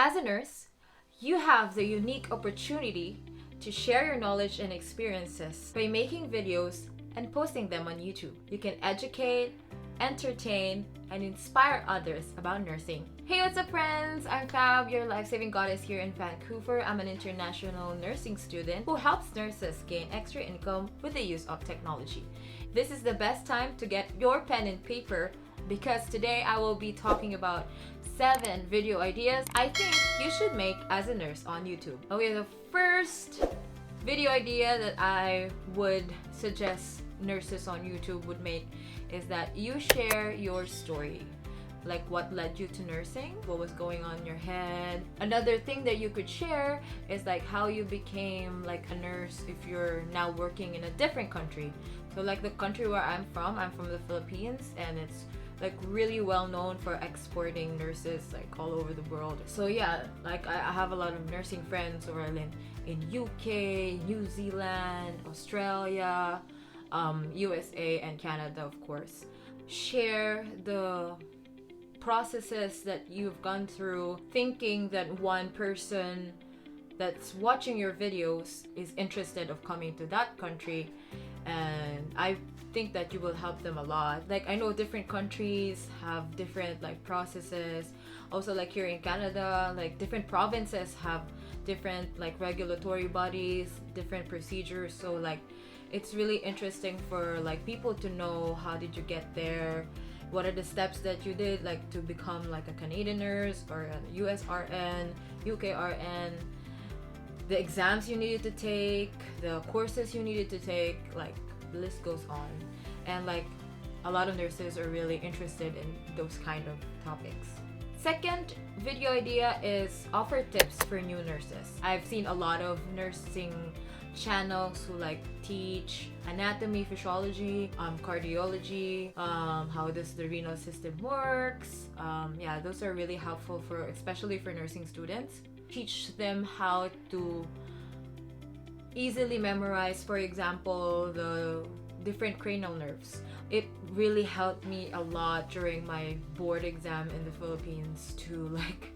As a nurse, you have the unique opportunity to share your knowledge and experiences by making videos and posting them on YouTube. You can educate, entertain, and inspire others about nursing. Hey, what's up friends? I'm Fabb, your life-saving goddess here in Vancouver. I'm an international nursing student who helps nurses gain extra income with the use of technology. This is the best time to get your pen and paper because today I will be talking about 7 video ideas I think you should make as a nurse on YouTube. Okay, the first video idea that I would suggest nurses on YouTube would make is that you share your story. Like what led you to nursing, what was going on in your head. Another thing that you could share is like how you became like a nurse if you're now working in a different country. So like the country where I'm from the Philippines, and it's like really well known for exporting nurses like all over the world. So yeah, like I have a lot of nursing friends who are in UK, New Zealand, Australia, USA and Canada, of course. Share the processes that you've gone through, thinking that one person that's watching your videos is interested of coming to that country, and I think that you will help them a lot. Like I know different countries have different like processes. Also like here in Canada, like different provinces have different like regulatory bodies, different procedures. So like it's really interesting for like people to know how did you get there, what are the steps that you did like to become like a Canadian nurse or a US RN, UK RN, the exams you needed to take, the courses you needed to take, like the list goes on. And like a lot of nurses are really interested in those kind of topics. Second video idea is offer tips for new nurses. I've seen a lot of nursing channels who like teach anatomy, physiology, cardiology, how does the renal system works. Yeah, those are really helpful for especially for nursing students. Teach them how to easily memorize, for example, the different cranial nerves. It really helped me a lot during my board exam in the Philippines to like,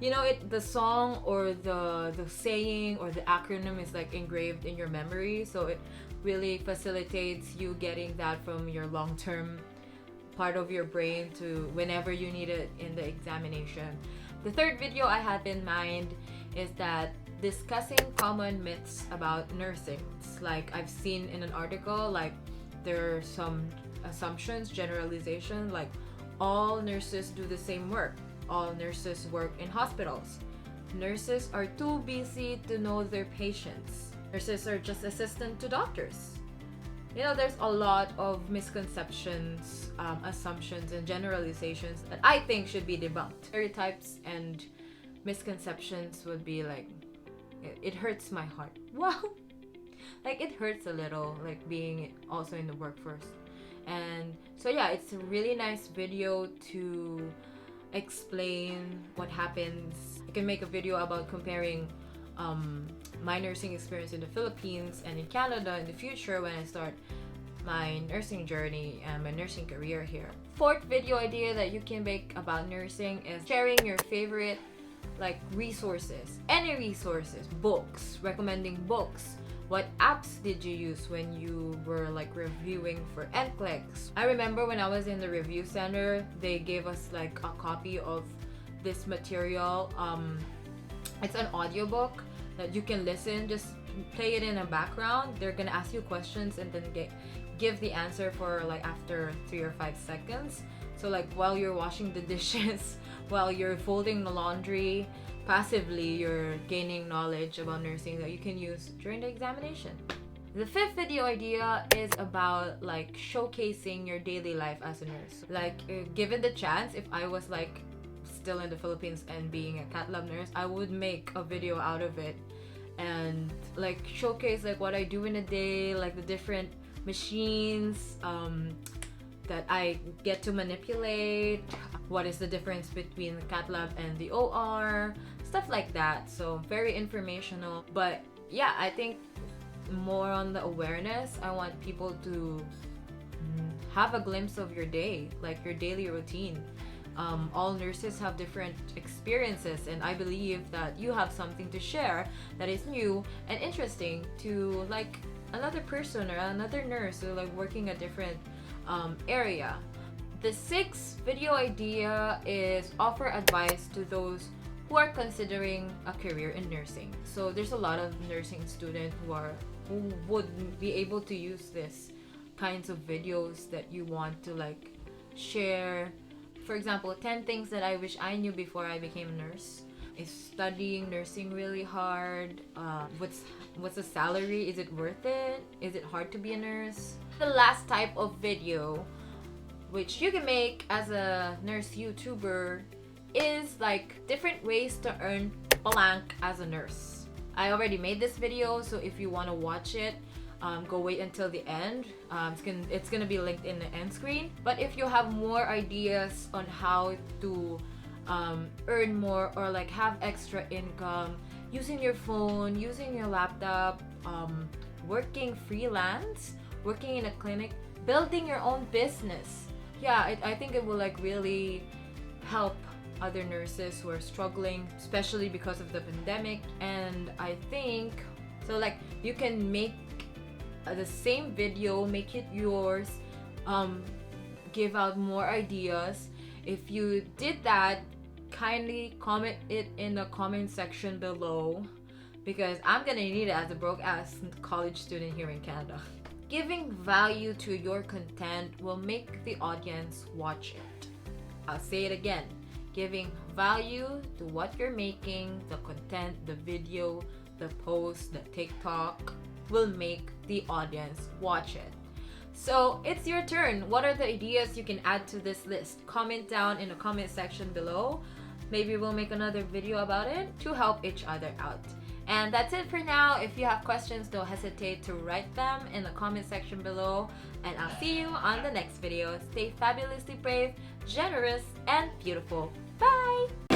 you know, the song or the saying or the acronym is like engraved in your memory, so it really facilitates you getting that from your long-term part of your brain to whenever you need it in the examination. The third video I have in mind is that discussing common myths about nursing. It's like I've seen in an article like there are some assumptions, generalization, like all nurses do the same work. All nurses work in hospitals. Nurses are too busy to know their patients. Nurses are just assistant to doctors. You know, there's a lot of misconceptions, assumptions, and generalizations that I think should be debunked. Stereotypes and misconceptions would be like, it hurts my heart. Wow! Like it hurts a little, like being also in the workforce. And so yeah, it's a really nice video to explain what happens. I can make a video about comparing my nursing experience in the Philippines and in Canada in the future when I start my nursing journey and my nursing career here. Fourth video idea that you can make about nursing is sharing your favorite like resources, any resources, books, recommending books. What apps did you use when you were like reviewing for NCLEX? I remember when I was in the review center, they gave us like a copy of this material. It's an audiobook that you can listen, just play it in a background. They're gonna ask you questions and then give the answer for like after 3 or 5 seconds. So like while you're washing the dishes, while you're folding the laundry, passively you're gaining knowledge about nursing that you can use during the examination. The fifth video idea is about like showcasing your daily life as a nurse. Like given the chance, if I was like still in the Philippines and being a cath lab nurse, I would make a video out of it and like showcase like what I do in a day, like the different machines that I get to manipulate, what is the difference between the cath lab and the OR, stuff like that. So very informational. But yeah, I think more on the awareness. I want people to have a glimpse of your day, like your daily routine. All nurses have different experiences, and I believe that you have something to share that is new and interesting to like another person or another nurse who like working a different area. The sixth video idea is offer advice to those who are considering a career in nursing. So there's a lot of nursing students who would be able to use this kinds of videos that you want to like share. For example, 10 things that I wish I knew before I became a nurse. Is studying nursing really hard? What's the salary? Is it worth it? Is it hard to be a nurse? The last type of video which you can make as a nurse YouTuber is like different ways to earn blank as a nurse. I already made this video, so if you want to watch it, go wait until the end. It's gonna be linked in the end screen. But if you have more ideas on how to earn more or like have extra income using your phone, using your laptop, working freelance, working in a clinic, building your own business, yeah, I think it will like really help other nurses who are struggling, especially because of the pandemic. And I think so like you can make the same video, make it yours, give out more ideas. If you did that, kindly comment it in the comment section below, because I'm gonna need it as a broke ass college student here in Canada. Giving value to your content will make the audience watch it. I'll say it again. Giving value to what you're making, the content, the video, the post, the TikTok, will make the audience watch it. So it's your turn. What are the ideas you can add to this list? Comment down in the comment section below. Maybe we'll make another video about it to help each other out. And that's it for now. If you have questions, don't hesitate to write them in the comment section below. And I'll see you on the next video. Stay fabulously brave, generous, and beautiful. Bye!